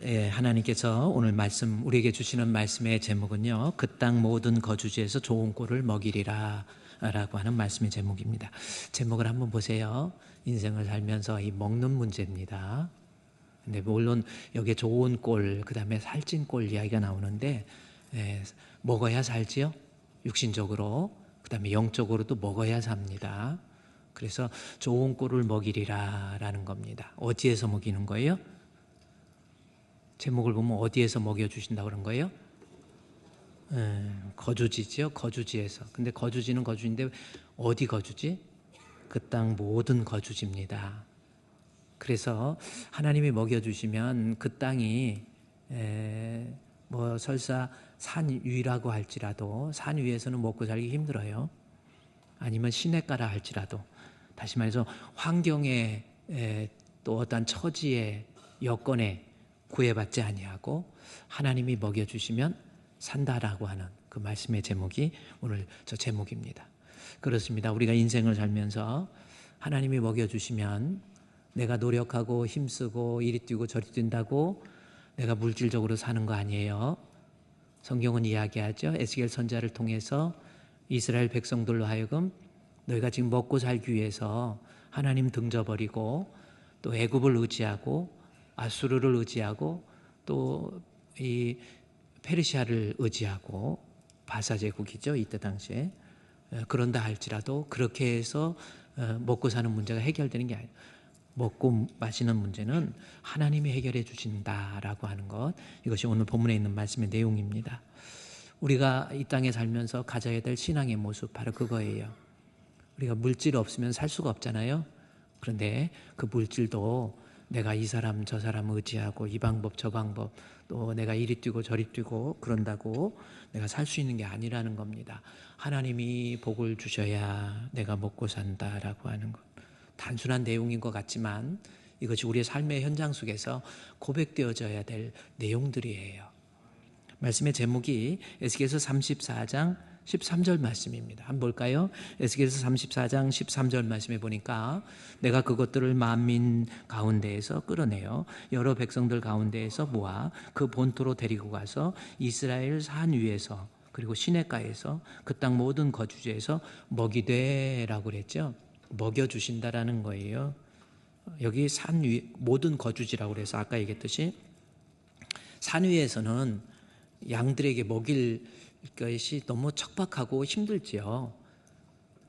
하나님께서 오늘 말씀 우리에게 주시는 말씀의 제목은요, 그 땅 모든 거주지에서 좋은 꼴을 먹이리라 라고 하는 말씀의 제목입니다. 제목을 한번 보세요. 인생을 살면서 이 먹는 문제입니다. 근데 물론 여기에 좋은 꼴, 그 다음에 살찐 꼴 이야기가 나오는데, 먹어야 살지요, 육신적으로. 그 다음에 영적으로도 먹어야 삽니다. 그래서 좋은 꼴을 먹이리라 라는 겁니다. 어디에서 먹이는 거예요? 제목을 보면 어디에서 먹여주신다고 그런 거예요? 거주지죠. 거주지에서. 근데 거주지는 거주지인데 어디 거주지? 그 땅 모든 거주지입니다. 그래서 하나님이 먹여주시면 그 땅이 뭐 설사 산 위라고 할지라도 산 위에서는 먹고 살기 힘들어요. 아니면 시냇가라 할지라도, 다시 말해서 환경에 또 어떤 처지의 여건에 구애받지 아니하고 하나님이 먹여주시면 산다라고 하는 그 말씀의 제목이 오늘 저 제목입니다. 그렇습니다. 우리가 인생을 살면서 하나님이 먹여주시면 내가 노력하고 힘쓰고 이리 뛰고 저리 뛴다고 내가 물질적으로 사는 거 아니에요. 성경은 이야기하죠. 에스겔 선지자를 통해서 이스라엘 백성들로 하여금 너희가 지금 먹고 살기 위해서 하나님 등져버리고 또 애굽을 의지하고 아수르를 의지하고 또 이 페르시아를 의지하고, 바사 제국이죠 이때 당시에. 그런다 할지라도 그렇게 해서 먹고 사는 문제가 해결되는 게 아니에요. 먹고 마시는 문제는 하나님이 해결해 주신다라고 하는 것, 이것이 오늘 본문에 있는 말씀의 내용입니다. 우리가 이 땅에 살면서 가져야 될 신앙의 모습, 바로 그거예요. 우리가 물질 없으면 살 수가 없잖아요. 그런데 그 물질도 내가 이 사람 저 사람 의지하고 이 방법 저 방법, 또 내가 이리 뛰고 저리 뛰고 그런다고 내가 살 수 있는 게 아니라는 겁니다. 하나님이 복을 주셔야 내가 먹고 산다라고 하는 것, 단순한 내용인 것 같지만 이것이 우리의 삶의 현장 속에서 고백되어져야 될 내용들이에요. 말씀의 제목이 에스겔서 34장 13절 말씀입니다. 한번 볼까요? 에스겔서 34장 13절 말씀에 보니까 내가 그것들을 만민 가운데에서 끌어내어 여러 백성들 가운데에서 모아 그 본토로 데리고 가서 이스라엘 산 위에서 그리고 시냇가에서 그 땅 모든 거주지에서 먹이되라고 그랬죠. 먹여주신다라는 거예요. 여기 산 위 모든 거주지라고 그래서 아까 얘기했듯이 산 위에서는 양들에게 먹일 것이 너무 척박하고 힘들지요.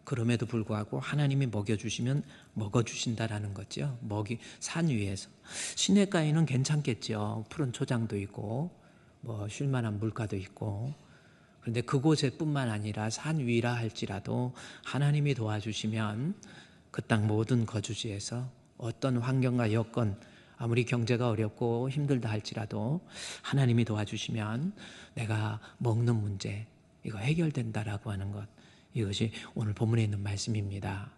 그럼에도 불구하고 하나님이 먹여주시면 먹어주신다라는 거죠. 산 위에서. 시냇가에는 괜찮겠죠. 푸른 초장도 있고 뭐 쉴만한 물가도 있고. 그런데 그곳에 뿐만 아니라 산 위라 할지라도 하나님이 도와주시면 그 땅 모든 거주지에서 어떤 환경과 여건, 아무리 경제가 어렵고 힘들다 할지라도 하나님이 도와주시면 내가 먹는 문제, 이거 해결된다라고 하는 것, 이것이 오늘 본문에 있는 말씀입니다.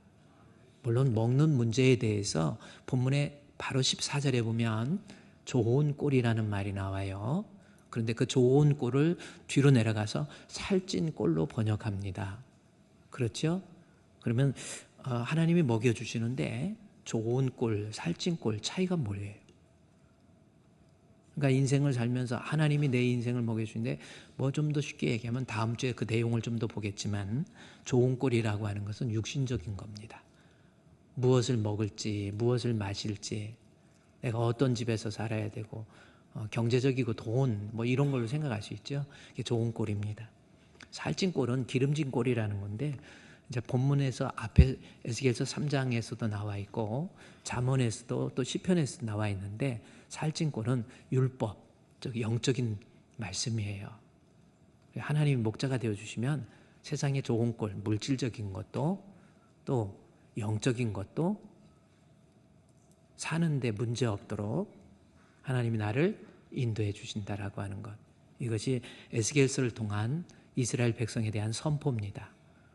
물론 먹는 문제에 대해서 본문의 바로 14절에 보면 좋은 꼴이라는 말이 나와요. 그런데 그 좋은 꼴을 뒤로 내려가서 살찐 꼴로 번역합니다. 그렇죠? 그러면 하나님이 먹여주시는데 좋은 꼴, 살찐 꼴 차이가 뭐예요? 그러니까 인생을 살면서 하나님이 내 인생을 먹여주는데, 뭐 좀 더 쉽게 얘기하면 다음 주에 그 내용을 좀 더 보겠지만 좋은 꼴이라고 하는 것은 육신적인 겁니다. 무엇을 먹을지, 무엇을 마실지, 내가 어떤 집에서 살아야 되고 경제적이고 돈 뭐 이런 걸로 생각할 수 있죠. 이게 좋은 꼴입니다. 살찐 꼴은 기름진 꼴이라는 건데, 이제 본문에서 앞에 에스겔서 3장에서도 나와 있고 잠언에서도 또 시편에서도 나와 있는데, 살찐 꼴은 율법, 즉 영적인 말씀이에요. 하나님이 목자가 되어주시면 세상의 좋은 꼴, 물질적인 것도 또 영적인 것도 사는데 문제 없도록 하나님이 나를 인도해 주신다라고 하는 것, 이것이 에스겔서를 통한 이스라엘 백성에 대한 선포입니다.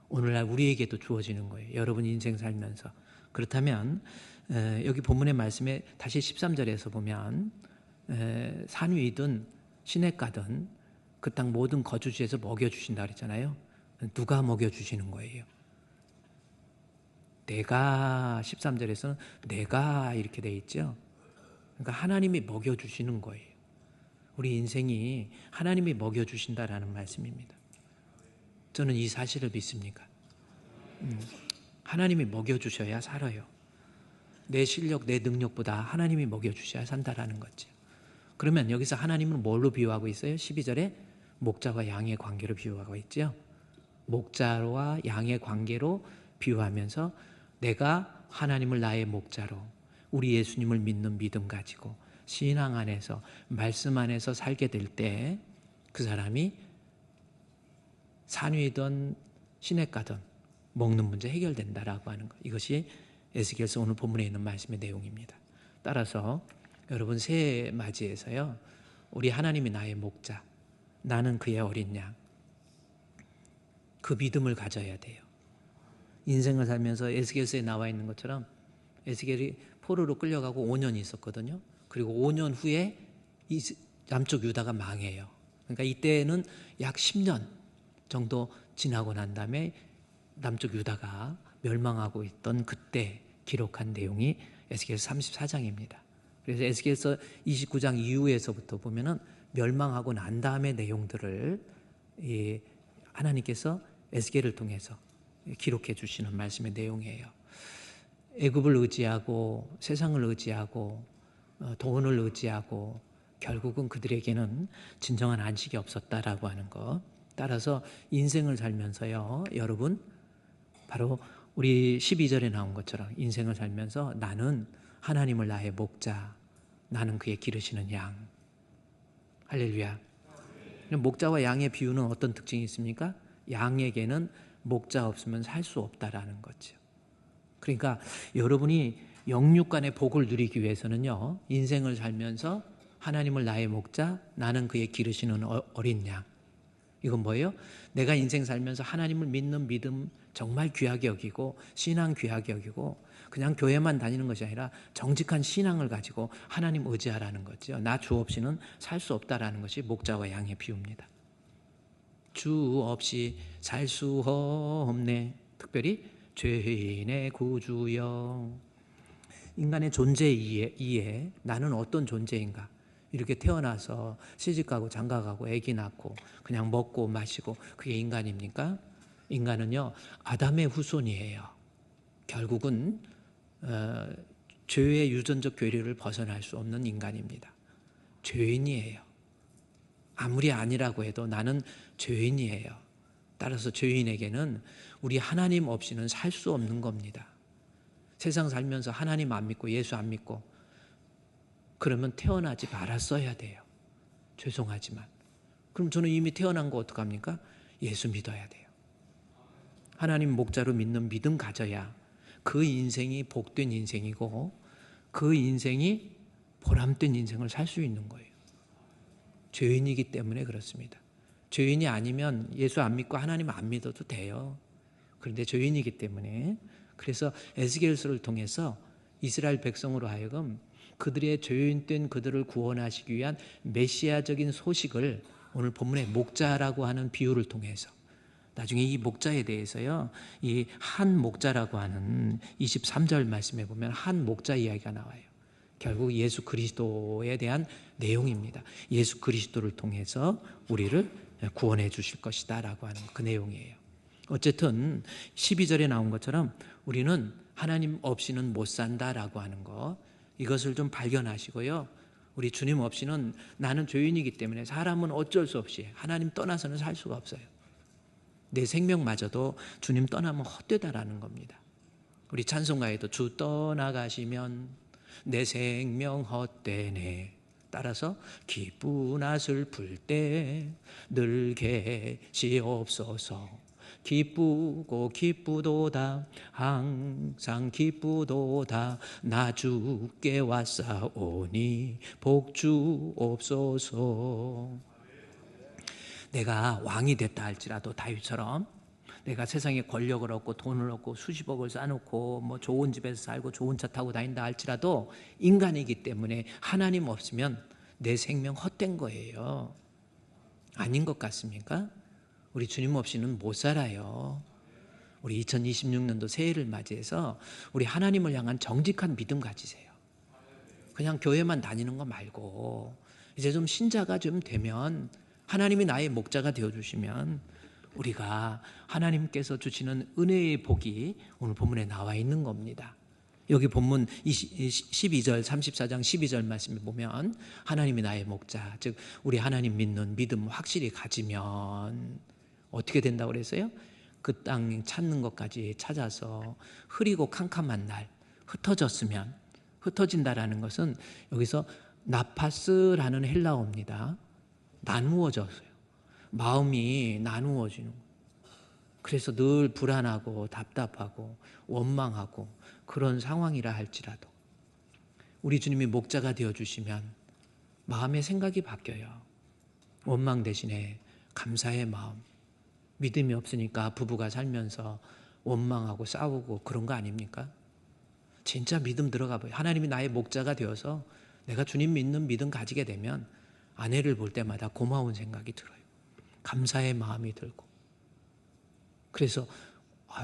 오늘날 우리에게도 주어지는 거예요. 여러분 인생 살면서. 그렇다면 여기 본문의 말씀에 다시 13절에서 보면 산 위든 시냇가든 그 땅 모든 거주지에서 먹여주신다 그랬잖아요. 누가 먹여주시는 거예요? 내가, 13절에서는 내가 이렇게 돼 있죠. 그러니까 하나님이 먹여주시는 거예요. 우리 인생이 하나님이 먹여주신다라는 말씀입니다. 저는 이 사실을 믿습니까? 하나님이 먹여주셔야 살아요. 내 실력, 내 능력보다 하나님이 먹여주셔야 산다라는 거죠. 그러면 여기서 하나님은 뭘로 비유하고 있어요? 12절에 목자와 양의 관계로 비유하고 있죠. 목자와 양의 관계로 비유하면서 내가 하나님을 나의 목자로 우리 예수님을 믿는 믿음 가지고 신앙 안에서 말씀 안에서 살게 될 때 그 사람이 산위든 시냇가든 먹는 문제 해결된다라고 하는 것. 이것이 에스겔서 오늘 본문에 있는 말씀의 내용입니다. 따라서 여러분 새해 맞이해서요. 우리 하나님이 나의 목자, 나는 그의 어린 양. 그 믿음을 가져야 돼요. 인생을 살면서 에스겔서에 나와 있는 것처럼 에스겔이 포로로 끌려가고 5년 있었거든요. 그리고 5년 후에 남쪽 유다가 망해요. 그러니까 이때는 약 10년 정도 지나고 난 다음에 남쪽 유다가 멸망하고 있던 그때 기록한 내용이 에스겔서 34장입니다. 그래서 에스겔서 29장 이후에서부터 보면은 멸망하고 난 다음의 내용들을 하나님께서 에스겔을 통해서 기록해 주시는 말씀의 내용이에요. 애굽을 의지하고 세상을 의지하고 돈을 의지하고 결국은 그들에게는 진정한 안식이 없었다라고 하는 것. 따라서 인생을 살면서요, 여러분 바로 우리 12절에 나온 것처럼 인생을 살면서 나는 하나님을 나의 목자, 나는 그의 기르시는 양. 할렐루야. 목자와 양의 비유는 어떤 특징이 있습니까? 양에게는 목자 없으면 살 수 없다라는 거죠. 그러니까 여러분이 영육간의 복을 누리기 위해서는요, 인생을 살면서 하나님을 나의 목자, 나는 그의 기르시는 어린 양. 이건 뭐예요? 내가 인생 살면서 하나님을 믿는 믿음 정말 귀하게 여기고 신앙 귀하게 여기고 그냥 교회만 다니는 것이 아니라 정직한 신앙을 가지고 하나님 의지하라는 거죠. 나 주 없이는 살 수 없다라는 것이 목자와 양의 비유입니다. 주 없이 살 수 없네. 특별히 죄인의 구주여. 인간의 존재 이해 나는 어떤 존재인가. 이렇게 태어나서 시집가고 장가가고 아기 낳고 그냥 먹고 마시고 그게 인간입니까? 인간은요 아담의 후손이에요. 결국은 죄의 유전적 괴리를 벗어날 수 없는 인간입니다. 죄인이에요. 아무리 아니라고 해도 나는 죄인이에요. 따라서 죄인에게는 우리 하나님 없이는 살 수 없는 겁니다. 세상 살면서 하나님 안 믿고 예수 안 믿고 그러면 태어나지 말았어야 돼요. 죄송하지만. 그럼 저는 이미 태어난 거 어떡합니까? 예수 믿어야 돼요. 하나님 목자로 믿는 믿음 가져야 그 인생이 복된 인생이고 그 인생이 보람된 인생을 살 수 있는 거예요. 죄인이기 때문에 그렇습니다. 죄인이 아니면 예수 안 믿고 하나님 안 믿어도 돼요. 그런데 죄인이기 때문에 그래서 에스겔서를 통해서 이스라엘 백성으로 하여금 그들의 죄인된 그들을 구원하시기 위한 메시아적인 소식을 오늘 본문의 목자라고 하는 비유를 통해서 나중에 이 목자에 대해서요, 이 한 목자라고 하는 23절 말씀에 보면 한 목자 이야기가 나와요. 결국 예수 그리스도에 대한 내용입니다. 예수 그리스도를 통해서 우리를 구원해 주실 것이다 라고 하는 그 내용이에요. 어쨌든 12절에 나온 것처럼 우리는 하나님 없이는 못 산다라고 하는 거, 이것을 좀 발견하시고요. 우리 주님 없이는 나는 죄인이기 때문에 사람은 어쩔 수 없이 하나님 떠나서는 살 수가 없어요. 내 생명마저도 주님 떠나면 헛되다라는 겁니다. 우리 찬송가에도 주 떠나가시면 내 생명 헛되네. 따라서 기쁘나 슬플 때 늘 계시옵소서. 기쁘고 기쁘도다 항상 기쁘도다 나 주께 왔사오니 복 주옵소서. 내가 왕이 됐다 할지라도 다윗처럼 내가 세상에 권력을 얻고 돈을 얻고 수십억을 쌓아놓고 뭐 좋은 집에서 살고 좋은 차 타고 다닌다 할지라도 인간이기 때문에 하나님 없으면 내 생명 헛된 거예요. 아닌 것 같습니까? 우리 주님 없이는 못 살아요. 우리 2026년도 새해를 맞이해서 우리 하나님을 향한 정직한 믿음 가지세요. 그냥 교회만 다니는 거 말고 이제 좀 신자가 좀 되면, 하나님이 나의 목자가 되어주시면 우리가 하나님께서 주시는 은혜의 복이 오늘 본문에 나와 있는 겁니다. 여기 본문 12절 34장 12절 말씀에 보면 하나님이 나의 목자, 즉 우리 하나님 믿는 믿음 확실히 가지면 어떻게 된다고 그랬어요? 그 땅 찾는 것까지 찾아서 흐리고 캄캄한 날 흩어졌으면, 흩어진다라는 것은 여기서 나파스라는 헬라어입니다. 나누어졌어요. 마음이 나누어지는 거예요. 그래서 늘 불안하고 답답하고 원망하고 그런 상황이라 할지라도 우리 주님이 목자가 되어주시면 마음의 생각이 바뀌어요. 원망 대신에 감사의 마음. 믿음이 없으니까 부부가 살면서 원망하고 싸우고 그런 거 아닙니까? 진짜 믿음 들어가 봐요. 하나님이 나의 목자가 되어서 내가 주님 믿는 믿음 가지게 되면 아내를 볼 때마다 고마운 생각이 들어요. 감사의 마음이 들고. 그래서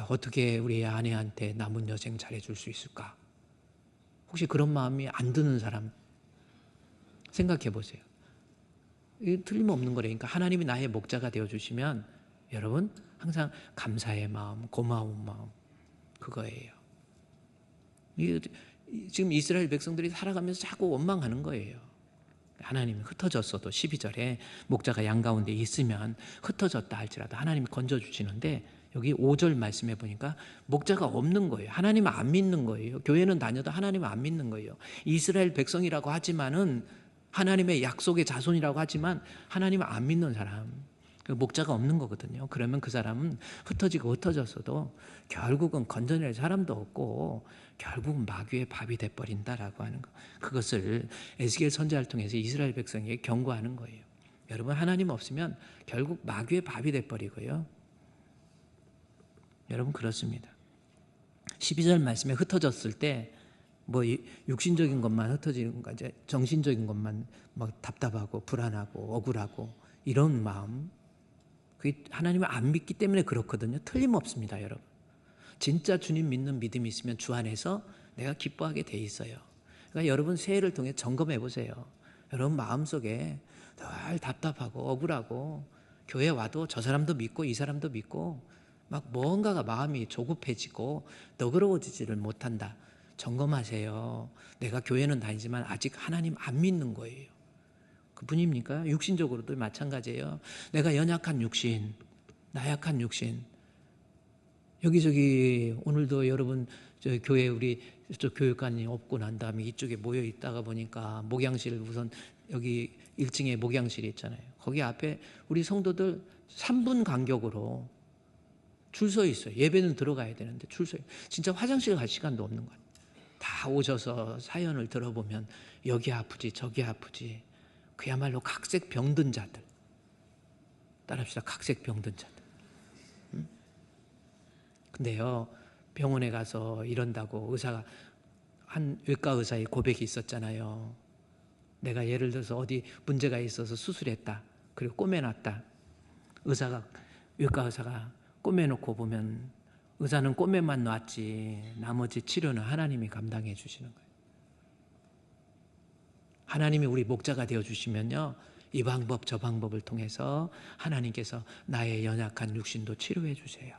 어떻게 우리 아내한테 남은 여생 잘해줄 수 있을까? 혹시 그런 마음이 안 드는 사람 생각해 보세요. 이게 틀림없는 거라니까. 하나님이 나의 목자가 되어주시면 여러분 항상 감사의 마음, 고마운 마음, 그거예요. 지금 이스라엘 백성들이 살아가면서 자꾸 원망하는 거예요. 하나님이 흩어졌어도 12절에 목자가 양 가운데 있으면 흩어졌다 할지라도 하나님이 건져주시는데, 여기 5절 말씀해 보니까 목자가 없는 거예요. 하나님 안 믿는 거예요. 교회는 다녀도 하나님 안 믿는 거예요. 이스라엘 백성이라고 하지만은 하나님의 약속의 자손이라고 하지만 하나님 안 믿는 사람, 목자가 없는 거거든요. 그러면 그 사람은 흩어지고 흩어졌어도 결국은 건져낼 사람도 없고 결국은 마귀의 밥이 돼버린다라고 하는 거. 그것을 에스겔 선지자를 통해서 이스라엘 백성에게 경고하는 거예요. 여러분, 하나님 없으면 결국 마귀의 밥이 돼버리고요. 여러분, 그렇습니다. 12절 말씀에 흩어졌을 때 뭐 육신적인 것만 흩어지는 거, 이제 정신적인 것만 막 답답하고 불안하고 억울하고 이런 마음, 그게 하나님을 안 믿기 때문에 그렇거든요. 틀림없습니다, 여러분. 진짜 주님 믿는 믿음이 있으면 주 안에서 내가 기뻐하게 돼 있어요. 그러니까 여러분 새해를 통해 점검해 보세요. 여러분 마음속에 늘 답답하고 억울하고 교회 와도 저 사람도 믿고 이 사람도 믿고 막 뭔가가 마음이 조급해지고 너그러워지지를 못한다. 점검하세요. 내가 교회는 다니지만 아직 하나님 안 믿는 거예요. 그뿐입니까? 육신적으로도 마찬가지예요. 내가 연약한 육신, 나약한 육신. 여기저기 오늘도 여러분 저 교회 우리 저 교육관이 없고 난 다음에 이쪽에 모여 있다가 보니까 목양실, 우선 여기 1층에 목양실이 있잖아요. 거기 앞에 우리 성도들 3분 간격으로 줄 서 있어요. 예배는 들어가야 되는데 줄 서 있어요. 진짜 화장실 갈 시간도 없는 거예요. 다 오셔서 사연을 들어보면 여기 아프지 저기 아프지, 그야말로 각색 병든 자들. 따라합시다. 각색 병든 자들. 근데요, 병원에 가서 이런다고 의사가, 한 외과 의사의 고백이 있었잖아요. 내가 예를 들어서 어디 문제가 있어서 수술했다. 그리고 꼬매놨다. 외과 의사가 꼬매놓고 보면 의사는 꼬매만 놨지 나머지 치료는 하나님이 감당해 주시는 거예요. 하나님이 우리 목자가 되어주시면요, 이 방법 저 방법을 통해서 하나님께서 나의 연약한 육신도 치료해 주세요.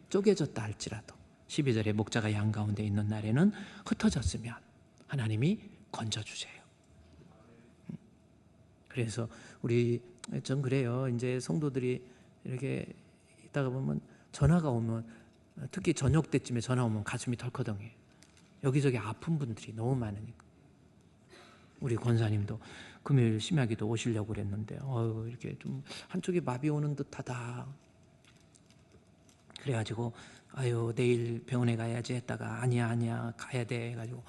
쪼개졌다 할지라도 12절에 목자가 양 가운데 있는 날에는 흩어졌으면 하나님이 건져주세요. 그래서 우리 좀 그래요. 이제 성도들이 이렇게 있다가 보면 전화가 오면, 특히 저녁 때쯤에 전화 오면 가슴이 덜커덩해요. 여기저기 아픈 분들이 너무 많으니까. 우리 권사님도 금요일 심야기도 오시려고 그랬는데 이렇게 좀 한쪽에 마비 오는 듯하다. 그래가지고 내일 병원에 가야지 했다가 아니야 가야 돼 해가지고,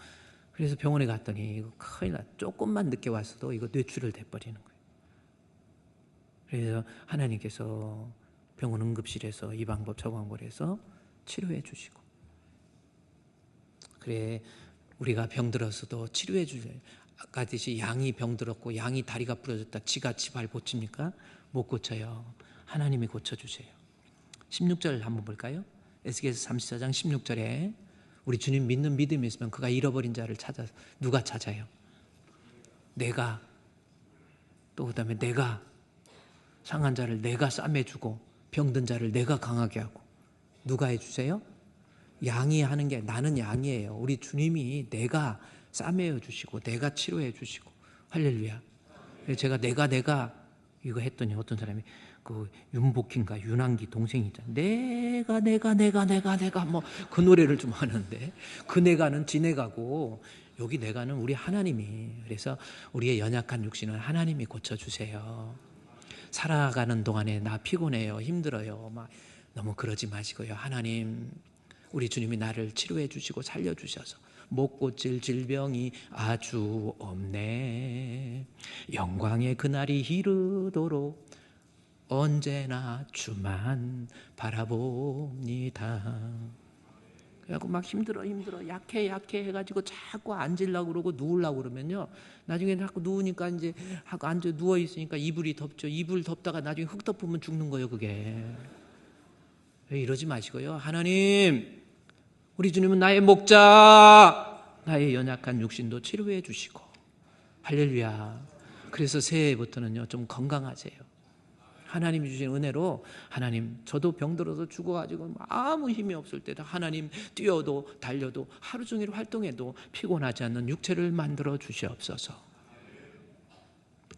그래서 병원에 갔더니 이거 큰일 나. 조금만 늦게 왔어도 이거 뇌출혈 돼버리는 거예요. 그래서 하나님께서 병원 응급실에서 이 방법 저 방법을 해서 치료해 주시고, 그래 우리가 병들었어도 치료해 주세요. 아까 듯이 양이 병들었고 양이 다리가 부러졌다 지가 지 발 고칩니까? 못 고쳐요. 하나님이 고쳐주세요. 16절 한번 볼까요? 에스겔서 34장 16절에 우리 주님 믿는 믿음이 있으면 그가 잃어버린 자를 찾아서, 누가 찾아요? 내가 또 그다음에 내가 상한 자를 내가 싸매주고 병든 자를 내가 강하게 하고. 누가 해주세요? 양이 하는 게, 나는 양이에요. 우리 주님이 내가 싸매어 주시고 내가 치료해 주시고. 할렐루야. 그래서 제가 내가 이거 했더니 어떤 사람이 그 윤복희인가 윤한기 동생이 있잖아. 내가 뭐 그 노래를 좀 하는데, 그 내가는 지내가고 여기 내가는 우리 하나님이. 그래서 우리의 연약한 육신은 하나님이 고쳐주세요. 살아가는 동안에 나 피곤해요, 힘들어요, 막 너무 그러지 마시고요. 하나님, 우리 주님이 나를 치료해 주시고 살려주셔서 못 고칠 질병이 아주 없네. 영광의 그날이 이르도록 언제나 주만 바라봅니다. 그래갖고 막 힘들어 약해 해가지고 자꾸 앉으려고 그러고 누우려고 그러면요, 나중에 자꾸 누우니까 이제 하고 앉아 누워 있으니까 이불이 덥죠. 이불 덥다가 나중에 흙 덮으면 죽는 거예요, 그게. 이러지 마시고요. 하나님, 우리 주님은 나의 목자, 나의 연약한 육신도 치료해 주시고. 할렐루야. 그래서 새해부터는요 좀 건강하세요. 하나님이 주신 은혜로, 하나님, 저도 병들어서 죽어가지고 아무 힘이 없을 때도 하나님, 뛰어도 달려도 하루 종일 활동해도 피곤하지 않는 육체를 만들어 주시옵소서.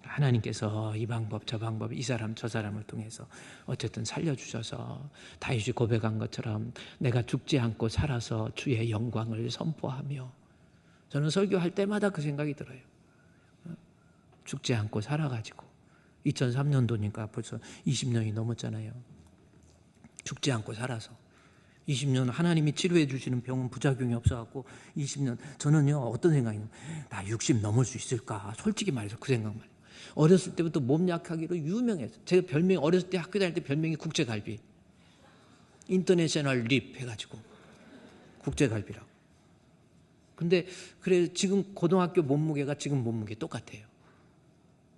하나님께서 이 방법 저 방법, 이 사람 저 사람을 통해서 어쨌든 살려주셔서 다윗이 고백한 것처럼 내가 죽지 않고 살아서 주의 영광을 선포하며. 저는 설교할 때마다 그 생각이 들어요. 죽지 않고 살아가지고 2003년도니까 벌써 20년이 넘었잖아요. 죽지 않고 살아서 20년 하나님이 치료해 주시는 병은 부작용이 없어갖고 20년, 저는요 어떤 생각이냐면 나 60 넘을 수 있을까, 솔직히 말해서 그 생각만 해요. 어렸을 때부터 몸 약하기로 유명했어요. 제가 별명이, 어렸을 때 학교 다닐 때 별명이 국제갈비, 인터내셔널 립 해가지고 국제갈비라고. 근데 그래 지금 고등학교 몸무게가 지금 몸무게 똑같아요.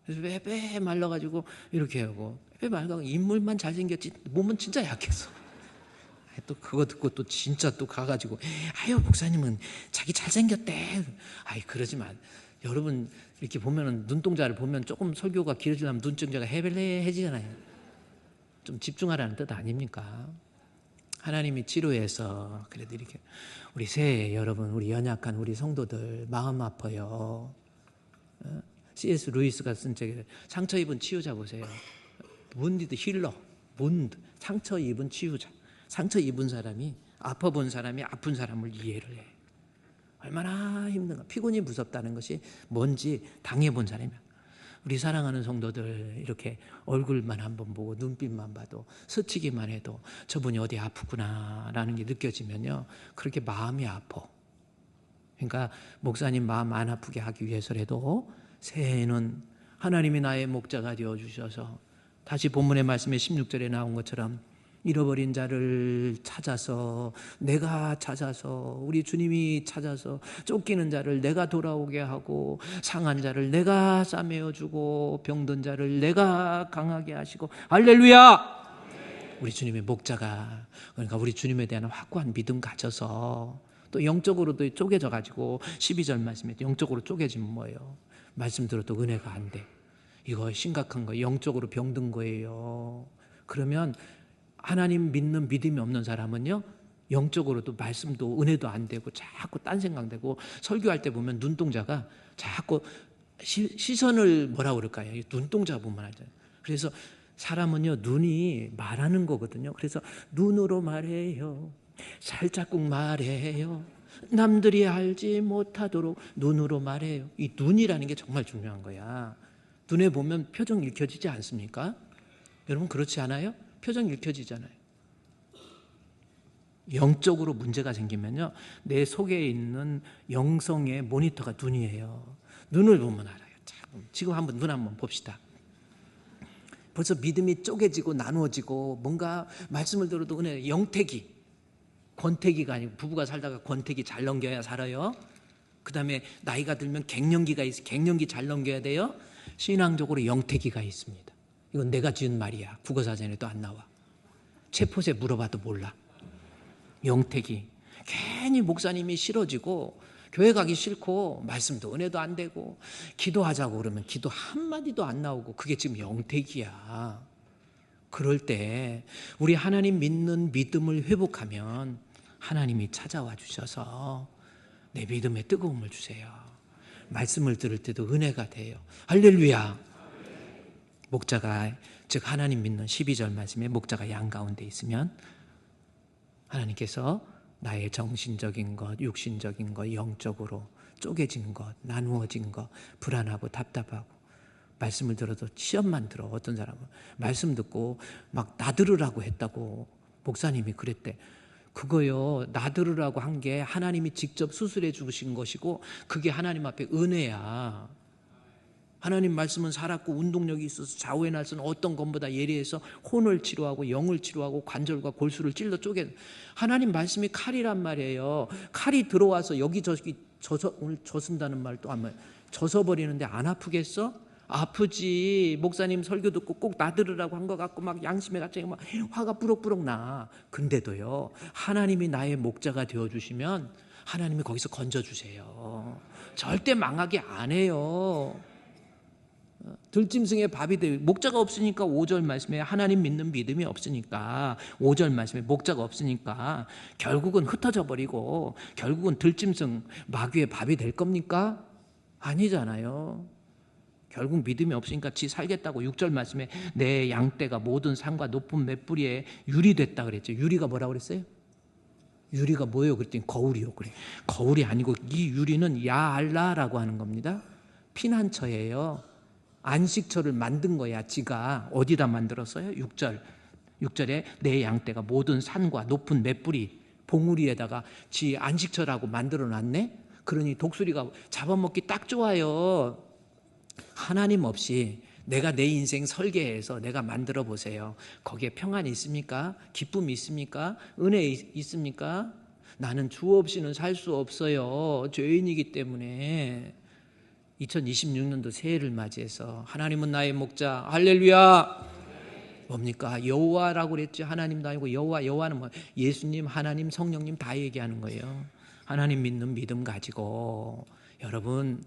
그래서 빼 말라가지고 이렇게 하고, 빼 말라가 인물만 잘생겼지 몸은 진짜 약했어. 또 그거 듣고 또 진짜 또 가가지고 아유 목사님은 자기 잘생겼대. 아이 그러지만 여러분, 이렇게 보면은 눈동자를 보면 조금 설교가 길어지려면 눈동자가 해벨해지잖아요. 좀 집중하라는 뜻 아닙니까? 하나님이 치료해서. 그래도 이렇게 우리 새해 여러분, 우리 연약한 우리 성도들 마음 아파요. C.S. 루이스가 쓴 책에 상처 입은 치유자 보세요. wounded healer, wound, 상처 입은 치유자. 상처 입은 사람이, 아파 본 사람이 아픈 사람을 이해를 해. 얼마나 힘든가. 피곤이 무섭다는 것이 뭔지 당해본 사람이야. 우리 사랑하는 성도들 이렇게 얼굴만 한번 보고 눈빛만 봐도, 스치기만 해도 저분이 어디 아프구나라는 게 느껴지면요, 그렇게 마음이 아파. 그러니까 목사님 마음 안 아프게 하기 위해서라도 새해에는 하나님이 나의 목자가 되어주셔서, 다시 본문의 말씀에 16절에 나온 것처럼 잃어버린 자를 찾아서, 내가 찾아서, 우리 주님이 찾아서 쫓기는 자를 내가 돌아오게 하고, 상한 자를 내가 싸매어주고, 병든 자를 내가 강하게 하시고. 할렐루야. 우리 주님의 목자가, 그러니까 우리 주님에 대한 확고한 믿음 가져서, 또 영적으로도 쪼개져 가지고 12절 말씀에 영적으로 쪼개지면 뭐예요? 말씀 들어도 은혜가 안 돼. 이거 심각한 거예요. 영적으로 병든 거예요. 그러면 하나님 믿는 믿음이 없는 사람은요, 영적으로도 말씀도 은혜도 안 되고 자꾸 딴 생각되고, 설교할 때 보면 눈동자가 자꾸 시선을 뭐라 그럴까요? 눈동자 보면 하잖아요. 그래서 사람은요 눈이 말하는 거거든요. 그래서 눈으로 말해요. 살짝국 말해요. 남들이 알지 못하도록 눈으로 말해요. 이 눈이라는 게 정말 중요한 거야. 눈에 보면 표정 읽혀지지 않습니까? 여러분 그렇지 않아요? 표정 읽혀지잖아요. 영적으로 문제가 생기면요, 내 속에 있는 영성의 모니터가 눈이에요. 눈을 보면 알아요. 자, 지금 한번 눈 한번 봅시다. 벌써 믿음이 쪼개지고 나누어지고, 뭔가 말씀을 들어도 은혜, 영택이, 권태기가 아니고, 부부가 살다가 권태기 잘 넘겨야 살아요. 그 다음에 나이가 들면 갱년기가 있어. 갱년기 잘 넘겨야 돼요. 신앙적으로 영태기가 있습니다. 이건 내가 지은 말이야. 국어사전에도 안 나와. 채포새 물어봐도 몰라. 영태기. 괜히 목사님이 싫어지고, 교회 가기 싫고 말씀도 은혜도 안 되고 기도하자고 그러면 기도 한마디도 안 나오고 그게 지금 영택이야. 그럴 때 우리 하나님 믿는 믿음을 회복하면 하나님이 찾아와 주셔서 내 믿음에 뜨거움을 주세요. 말씀을 들을 때도 은혜가 돼요. 할렐루야. 목자가, 즉 하나님 믿는 12절 말씀에 목자가 양 가운데 있으면 하나님께서 나의 정신적인 것, 육신적인 것, 영적으로 쪼개진 것, 나누어진 것, 불안하고 답답하고, 말씀을 들어도 시험만 들어. 어떤 사람은 말씀 듣고 막 나들으라고 했다고 목사님이 그랬대. 그거요, 나들으라고 한 게 하나님이 직접 수술해 주신 것이고 그게 하나님 앞에 은혜야. 하나님 말씀은 살았고 운동력이 있어서 좌우의 날선 어떤 것보다 예리해서 혼을 치료하고 영을 치료하고 관절과 골수를 찔러 쪼개. 하나님 말씀이 칼이란 말이에요. 칼이 들어와서 여기저기 오늘 젖은다는 말도 안 말. 젖어버리는데 안 아프겠어? 아프지. 목사님 설교 듣고 꼭 나들으라고 한 것 같고 막 양심에 갑자기 막 화가 부럭부럭 나. 근데도요, 하나님이 나의 목자가 되어주시면 하나님이 거기서 건져주세요. 절대 망하게 안 해요. 들짐승의 밥이 돼. 목자가 없으니까 5절 말씀에 하나님 믿는 믿음이 없으니까 5절 말씀에 목자가 없으니까 결국은 흩어져 버리고 결국은 들짐승 마귀의 밥이 될 겁니까? 아니잖아요. 결국 믿음이 없으니까 지 살겠다고 6절 말씀에 내 양떼가 모든 산과 높은 맷뿌리에 유리 됐다 그랬죠. 유리가 뭐라고 그랬어요? 유리가 뭐예요? 그랬더니 거울이요. 그래. 거울이 아니고 이 유리는 야알라라고 하는 겁니다. 피난처예요. 안식처를 만든 거야. 지가 어디다 만들었어요? 6절에 내 양떼가 모든 산과 높은 맷뿌리 봉우리에다가 지 안식처라고 만들어 놨네. 그러니 독수리가 잡아먹기 딱 좋아요. 하나님 없이 내가 내 인생 설계해서 내가 만들어 보세요. 거기에 평안이 있습니까? 기쁨이 있습니까? 은혜 있습니까? 나는 주 없이는 살 수 없어요. 죄인이기 때문에. 2026년도 새해를 맞이해서 하나님은 나의 목자. 할렐루야. 뭡니까? 여호와라고 그랬죠. 하나님도 아니고 여호와는 뭐 예수님, 하나님, 성령님 다 얘기하는 거예요. 하나님 믿는 믿음 가지고 여러분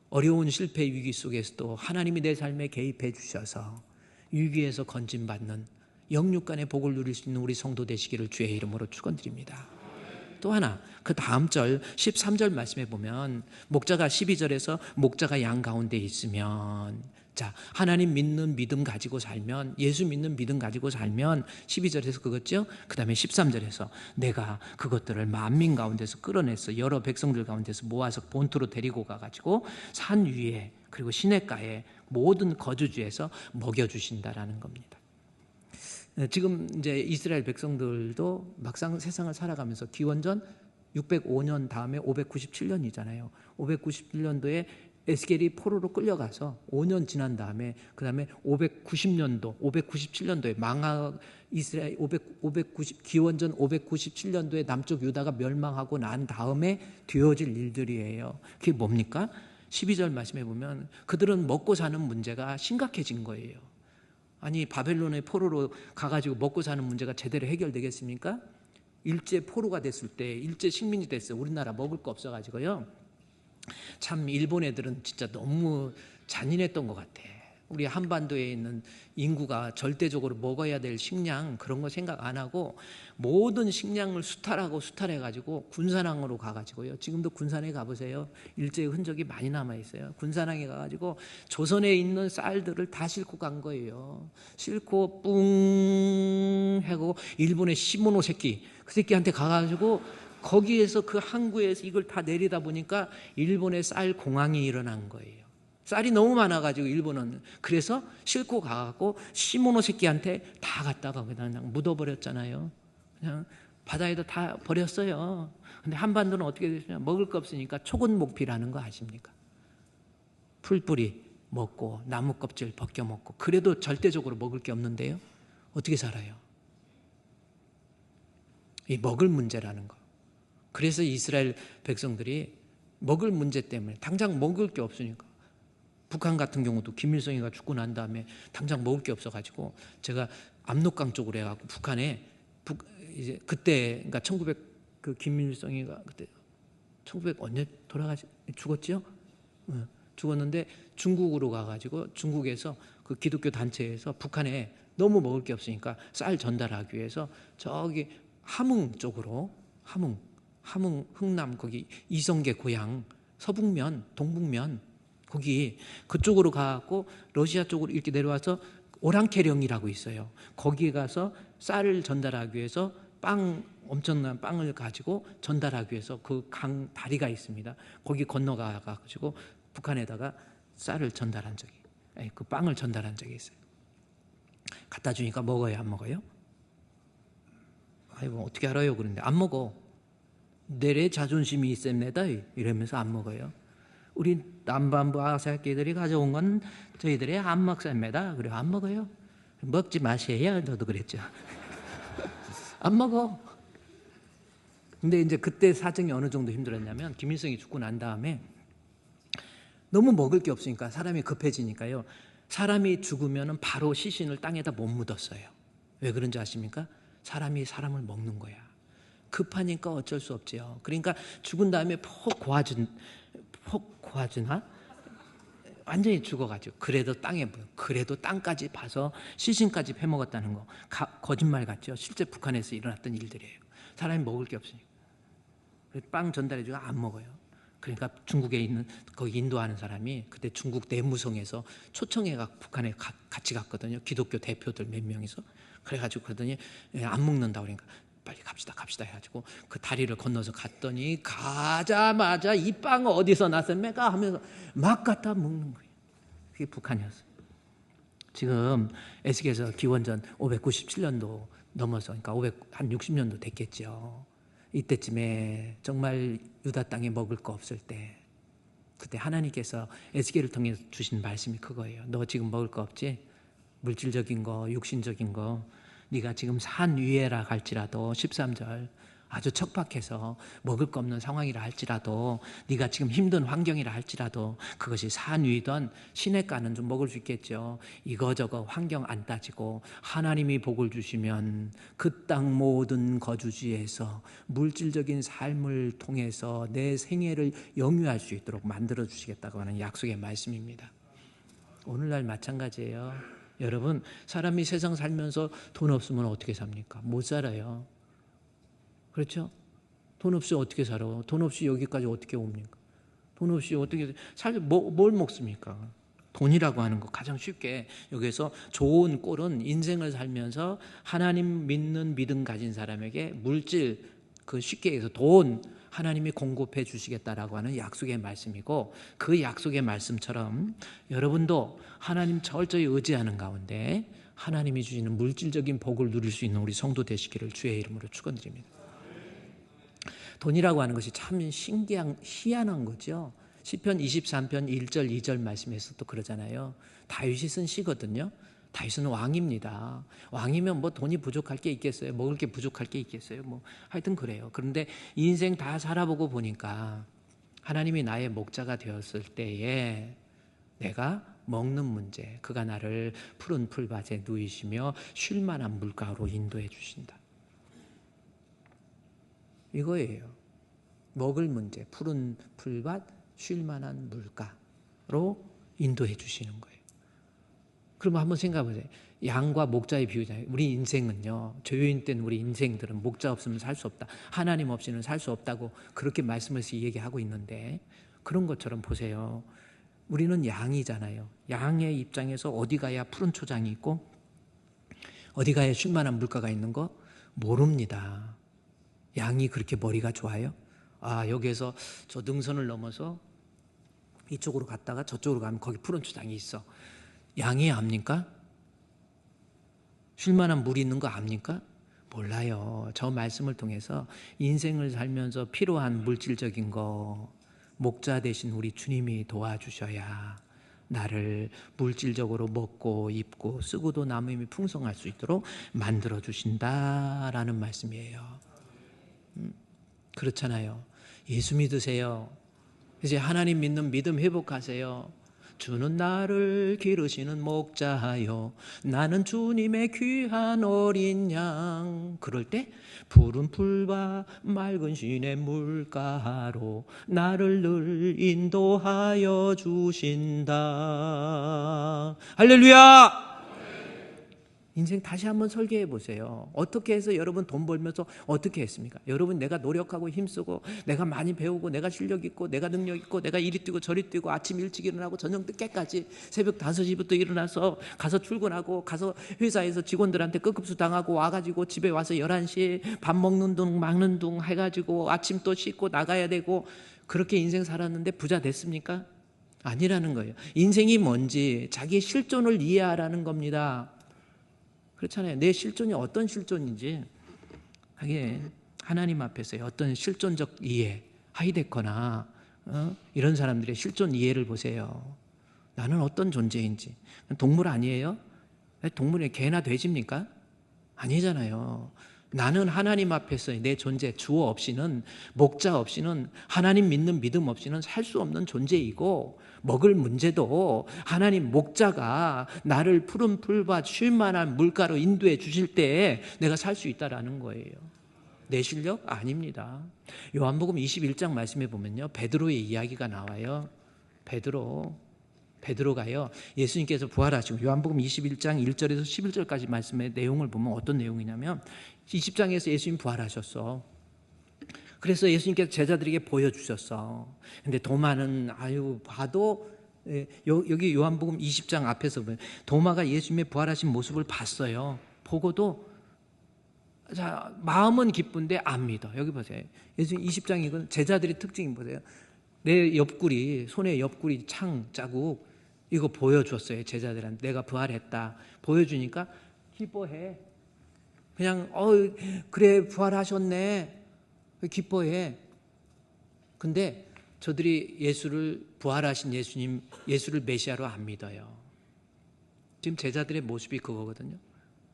어려운 실패 위기 속에서도 하나님이 내 삶에 개입해 주셔서 위기에서 건진받는 영육간의 복을 누릴 수 있는 우리 성도 되시기를 주의 이름으로 축원드립니다. 또 하나, 그 다음 절 13절 말씀에 보면 목자가 12절에서 목자가 양 가운데 있으면, 자, 하나님 믿는 믿음 가지고 살면, 예수 믿는 믿음 가지고 살면 12절에서 그거죠. 그 다음에 13절에서 내가 그것들을 만민 가운데서 끌어내서 여러 백성들 가운데서 모아서 본토로 데리고 가가지고 산 위에 그리고 시냇가에 모든 거주지에서 먹여주신다라는 겁니다. 지금 이제 이스라엘 백성들도 막상 세상을 살아가면서 기원전 605년 다음에 597년이잖아요. 597년도에 에스겔이 포로로 끌려가서 5년 지난 다음에 그 다음에 597년도에 이스라엘 590 기원전 597년도에 남쪽 유다가 멸망하고 난 다음에 되어질 일들이에요. 그게 뭡니까? 12절 말씀해 보면 그들은 먹고 사는 문제가 심각해진 거예요. 아니 바벨론의 포로로 가가지고 먹고 사는 문제가 제대로 해결되겠습니까? 일제 포로가 됐을 때 일제 식민지 됐어요. 우리나라 먹을 거 없어가지고요. 참 일본 애들은 진짜 너무 잔인했던 것 같아. 우리 한반도에 있는 인구가 절대적으로 먹어야 될 식량 그런 거 생각 안 하고 모든 식량을 수탈해가지고 군산항으로 가가지고요. 지금도 군산에 가보세요. 일제의 흔적이 많이 남아있어요. 군산항에 가가지고 조선에 있는 쌀들을 다 싣고 간 거예요. 싣고 뿡 하고 일본의 시모노세키 그 새끼한테 가가지고 거기에서 그 항구에서 이걸 다 내리다 보니까 일본의 쌀 공황이 일어난 거예요. 쌀이 너무 많아가지고 일본은 그래서 싣고 가갖고 시모노세키한테 다 갖다가 그냥 묻어버렸잖아요. 그냥 바다에다 다 버렸어요. 근데 한반도는 어떻게 되시냐? 먹을 거 없으니까 초근목피라는 거 아십니까? 풀뿌리 먹고 나무 껍질 벗겨 먹고 그래도 절대적으로 먹을 게 없는데요. 어떻게 살아요? 이 먹을 문제라는 거. 그래서 이스라엘 백성들이 먹을 문제 때문에 당장 먹을 게 없으니까 북한 같은 경우도 김일성이가 죽고 난 다음에 당장 먹을 게 없어가지고 제가 압록강 쪽으로 해갖고 북한에 이제 그때 그러니까 1900 그 김일성이가 그때 1900 언제 죽었죠? 죽었는데 중국으로 가가지고 중국에서 그 기독교 단체에서 북한에 너무 먹을 게 없으니까 쌀 전달하기 위해서 저기 함흥 쪽으로 함흥 흥남 거기 이성계 고향 서북면 동북면 거기 그쪽으로 가고 러시아 쪽으로 이렇게 내려와서 오랑캐령이라고 있어요. 거기에 가서 쌀을 전달하기 위해서 엄청난 빵을 가지고 전달하기 위해서 그 강 다리가 있습니다. 거기 건너가 가지고 북한에다가 쌀을 전달한 적이, 그 빵을 전달한 적이 있어요. 갖다 주니까 먹어요, 안 먹어요? 아이고 어떻게 알아요? 그런데 안 먹어. 내래 자존심이 있습니다. 이러면서 안 먹어요. 우리 남반부 아사끼들이 가져온 건 저희들이 안 먹습니다. 그래 안 먹어요. 먹지 마세요. 저도 그랬죠. 안 먹어. 근데 이제 그때 사정이 어느 정도 힘들었냐면 김일성이 죽고 난 다음에 너무 먹을 게 없으니까 사람이 급해지니까요. 사람이 죽으면 바로 시신을 땅에다 못 묻었어요. 왜 그런지 아십니까? 사람이 사람을 먹는 거야. 급하니까 어쩔 수 없지요. 그러니까 죽은 다음에 폭 고아주나? 완전히 죽어가지고 그래도 땅까지 파서 시신까지 패먹었다는 거 거짓말 같죠? 실제 북한에서 일어났던 일들이에요. 사람이 먹을 게 없으니까 빵 전달해주고 안 먹어요. 그러니까 중국에 있는 거기 인도하는 사람이 그때 중국 내무성에서 초청해가 북한에 같이 갔거든요. 기독교 대표들 몇 명이서. 그래가지고 그러더니 안 먹는다 그러니까 빨리 갑시다 해가지고 그 다리를 건너서 갔더니 가자마자 이 빵 어디서 났습니까? 하면서 막 갖다 먹는 거예요. 그게 북한이었어요. 지금 에스겔에서 기원전 597년도 넘어서 그러니까 한 60년도 됐겠죠. 이때쯤에 정말 유다 땅에 먹을 거 없을 때 그때 하나님께서 에스겔을 통해 주신 말씀이 그거예요. 너 지금 먹을 거 없지? 물질적인 거, 육신적인 거 네가 지금 산 위에라 할지라도 13절 아주 척박해서 먹을 거 없는 상황이라 할지라도 네가 지금 힘든 환경이라 할지라도 그것이 산 위든 시냇가는 좀 먹을 수 있겠죠. 이거저거 환경 안 따지고 하나님이 복을 주시면 그 땅 모든 거주지에서 물질적인 삶을 통해서 내 생애를 영유할 수 있도록 만들어 주시겠다고 하는 약속의 말씀입니다. 오늘날 마찬가지예요. 여러분 사람이 세상 살면서 돈 없으면 어떻게 삽니까? 못 살아요. 그렇죠? 돈 없이 어떻게 살아? 돈 없이 여기까지 어떻게 옵니까? 돈 없이 어떻게 뭘 먹습니까? 돈이라고 하는 거 가장 쉽게 여기서 좋은 꼴은 인생을 살면서 하나님 믿는 믿음 가진 사람에게 물질 그 쉽게 얘기해서 돈 하나님이 공급해 주시겠다라고 하는 약속의 말씀이고 그 약속의 말씀처럼 여러분도 하나님 철저히 의지하는 가운데 하나님이 주시는 물질적인 복을 누릴 수 있는 우리 성도 되시기를 주의 이름으로 축원드립니다. 돈이라고 하는 것이 참 희한한 거죠. 시편 23편 1절 2절 말씀에서도 그러잖아요. 다윗이 쓴 시거든요. 다윗은 왕입니다. 왕이면 뭐 돈이 부족할 게 있겠어요? 먹을 게 부족할 게 있겠어요? 뭐 하여튼 그래요. 그런데 인생 다 살아보고 보니까 하나님이 나의 목자가 되었을 때에 내가 먹는 문제, 그가 나를 푸른 풀밭에 누이시며 쉴 만한 물가로 인도해 주신다. 이거예요. 먹을 문제, 푸른 풀밭, 쉴 만한 물가로 인도해 주시는 거예요. 그럼 한번 생각해 보세요. 양과 목자의 비유잖아요. 우리 인생은요. 죄인된 우리 인생들은 목자 없으면 살 수 없다. 하나님 없이는 살 수 없다고 그렇게 말씀해서 얘기하고 있는데 그런 것처럼 보세요. 우리는 양이잖아요. 양의 입장에서 어디 가야 푸른 초장이 있고 어디 가야 쉴 만한 물가가 있는 거 모릅니다. 양이 그렇게 머리가 좋아요? 여기에서 저 능선을 넘어서 이쪽으로 갔다가 저쪽으로 가면 거기 푸른 초장이 있어. 양이 압니까? 쉴 만한 물이 있는 거 압니까? 몰라요. 저 말씀을 통해서 인생을 살면서 필요한 물질적인 거 목자 되신 우리 주님이 도와주셔야 나를 물질적으로 먹고 입고 쓰고도 남음이 풍성할 수 있도록 만들어 주신다라는 말씀이에요. 그렇잖아요. 예수 믿으세요. 이제 하나님 믿는 믿음 회복하세요. 주는 나를 기르시는 목자요 나는 주님의 귀한 어린 양. 그럴 때 푸른 풀과 맑은 시내 물가로 나를 늘 인도하여 주신다. 할렐루야. 인생 다시 한번 설계해 보세요. 어떻게 해서 여러분 돈 벌면서 어떻게 했습니까? 여러분 내가 노력하고 힘쓰고 내가 많이 배우고 내가 실력 있고 내가 능력 있고 내가 이리 뛰고 저리 뛰고 아침 일찍 일어나고 저녁 늦게까지 새벽 5시부터 일어나서 가서 출근하고 가서 회사에서 직원들한테 급급수 당하고 와가지고 집에 와서 11시에 밥 먹는 둥 막는 둥 해가지고 아침 또 씻고 나가야 되고 그렇게 인생 살았는데 부자 됐습니까? 아니라는 거예요. 인생이 뭔지 자기의 실존을 이해하라는 겁니다. 그렇잖아요. 내 실존이 어떤 실존인지 하게 하나님 앞에서의 어떤 실존적 이해, 하이데커나 이런 사람들의 실존 이해를 보세요. 나는 어떤 존재인지. 동물 아니에요? 동물이 개나 돼지입니까? 아니잖아요. 나는 하나님 앞에서의 내 존재, 주어 없이는, 목자 없이는, 하나님 믿는 믿음 없이는 살 수 없는 존재이고, 먹을 문제도 하나님 목자가 나를 푸른 풀과 쉴 만한 물가로 인도해 주실 때 내가 살 수 있다라는 거예요. 내 실력? 아닙니다. 요한복음 21장 말씀에 보면요, 베드로의 이야기가 나와요. 베드로가요, 예수님께서 부활하시고 요한복음 21장 1절에서 11절까지 말씀의 내용을 보면 어떤 내용이냐면 20장에서 예수님 부활하셨어. 그래서 예수님께서 제자들에게 보여주셨어. 근데 도마는 봐도 여기 요한복음 20장 앞에서 보면 도마가 예수님의 부활하신 모습을 봤어요. 보고도 자, 마음은 기쁜데 안 믿어. 여기 보세요. 예수님 20장 이건 제자들의 특징이 보세요. 내 옆구리, 손에 옆구리 창 자국 이거 보여줬어요. 제자들한테 내가 부활했다 보여주니까 기뻐해. 그냥 그래 부활하셨네 기뻐해. 근데 저들이 예수를 부활하신 예수님, 예수를 메시아로 안 믿어요. 지금 제자들의 모습이 그거거든요.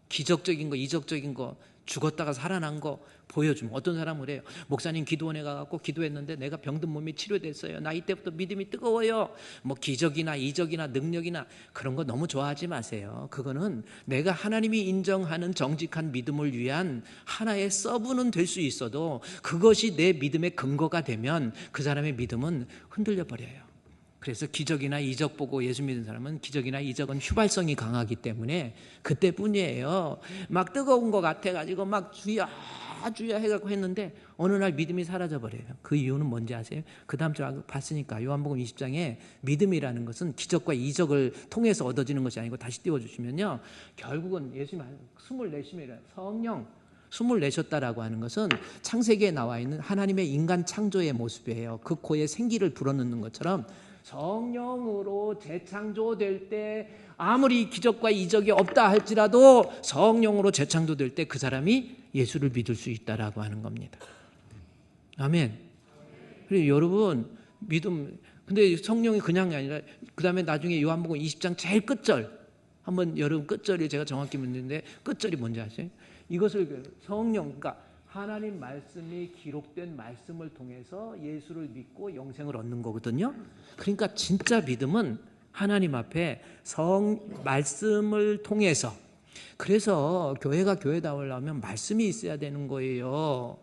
기적적인 거, 이적적인 거, 죽었다가 살아난 거 보여주면 어떤 사람은 그래요. 목사님 기도원에 가갖고 기도했는데 내가 병든 몸이 치료됐어요. 나 이때부터 믿음이 뜨거워요. 뭐 기적이나 이적이나 능력이나 그런 거 너무 좋아하지 마세요. 그거는 내가 하나님이 인정하는 정직한 믿음을 위한 하나의 서브는 될 수 있어도 그것이 내 믿음의 근거가 되면 그 사람의 믿음은 흔들려 버려요. 그래서 기적이나 이적 보고 예수 믿는 사람은 기적이나 이적은 휘발성이 강하기 때문에 그때뿐이에요. 막 뜨거운 것 같아가지고 막 주야 해갖고 했는데 어느 날 믿음이 사라져버려요. 그 이유는 뭔지 아세요? 그 다음 주 봤으니까 요한복음 20장에 믿음이라는 것은 기적과 이적을 통해서 얻어지는 것이 아니고 다시 띄워주시면요. 결국은 예수님 24시면 성령 24셨다라고 하는 것은 창세기에 나와 있는 하나님의 인간 창조의 모습이에요. 그 코에 생기를 불어넣는 것처럼 성령으로 재창조될 때 아무리 기적과 이적이 없다 할지라도 성령으로 재창조될 때 그 사람이 예수를 믿을 수 있다라고 하는 겁니다. 아멘. 그리고 여러분 믿음, 근데 성령이 그냥이 아니라 그 다음에 나중에 요한복음 20장 제일 끝절, 한번 여러분 끝절이 제가 정확히 묻는데 끝절이 뭔지 아세요? 이것을 성령, 그러니까 하나님 말씀이 기록된 말씀을 통해서 예수를 믿고 영생을 얻는 거거든요. 그러니까 진짜 믿음은 하나님 앞에 말씀을 통해서, 그래서 교회가 교회다우려면 말씀이 있어야 되는 거예요.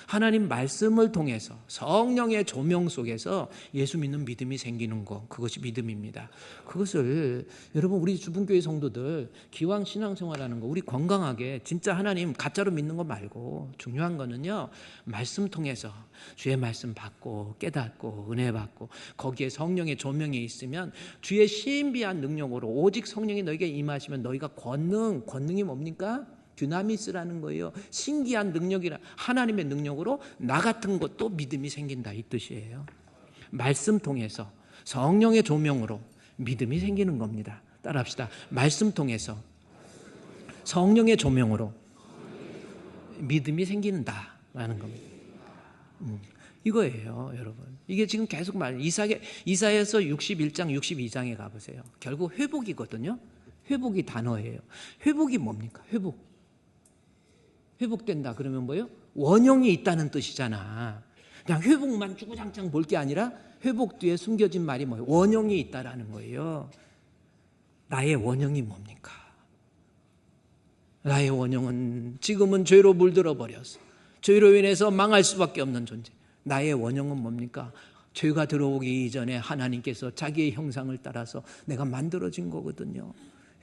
하나님 말씀을 통해서 성령의 조명 속에서 예수 믿는 믿음이 생기는 것, 그것이 믿음입니다. 그것을 여러분 우리 주분교회 성도들 기왕 신앙생활하는 거 우리 건강하게 진짜 하나님 가짜로 믿는 거 말고 중요한 거는요, 말씀 통해서 주의 말씀 받고 깨닫고 은혜 받고 거기에 성령의 조명이 있으면 주의 신비한 능력으로 오직 성령이 너에게 임하시면 너희가 권능이 뭡니까? 듀나미스라는 거예요. 신기한 능력이라 하나님의 능력으로 나 같은 것도 믿음이 생긴다 이 뜻이에요. 말씀 통해서 성령의 조명으로 믿음이 생기는 겁니다. 따라합시다. 말씀 통해서 성령의 조명으로 믿음이 생긴다라는 겁니다. 이거예요, 여러분. 이게 지금 계속 이사야서 61장, 62장에 가보세요. 결국 회복이거든요. 회복이 단어예요. 회복이 뭡니까? 회복된다 그러면 뭐예요? 원형이 있다는 뜻이잖아. 그냥 회복만 주구장창 볼 게 아니라 회복 뒤에 숨겨진 말이 뭐예요? 원형이 있다라는 거예요. 나의 원형이 뭡니까? 나의 원형은 지금은 죄로 물들어 버렸어. 죄로 인해서 망할 수밖에 없는 존재. 나의 원형은 뭡니까? 죄가 들어오기 이전에 하나님께서 자기의 형상을 따라서 내가 만들어진 거거든요.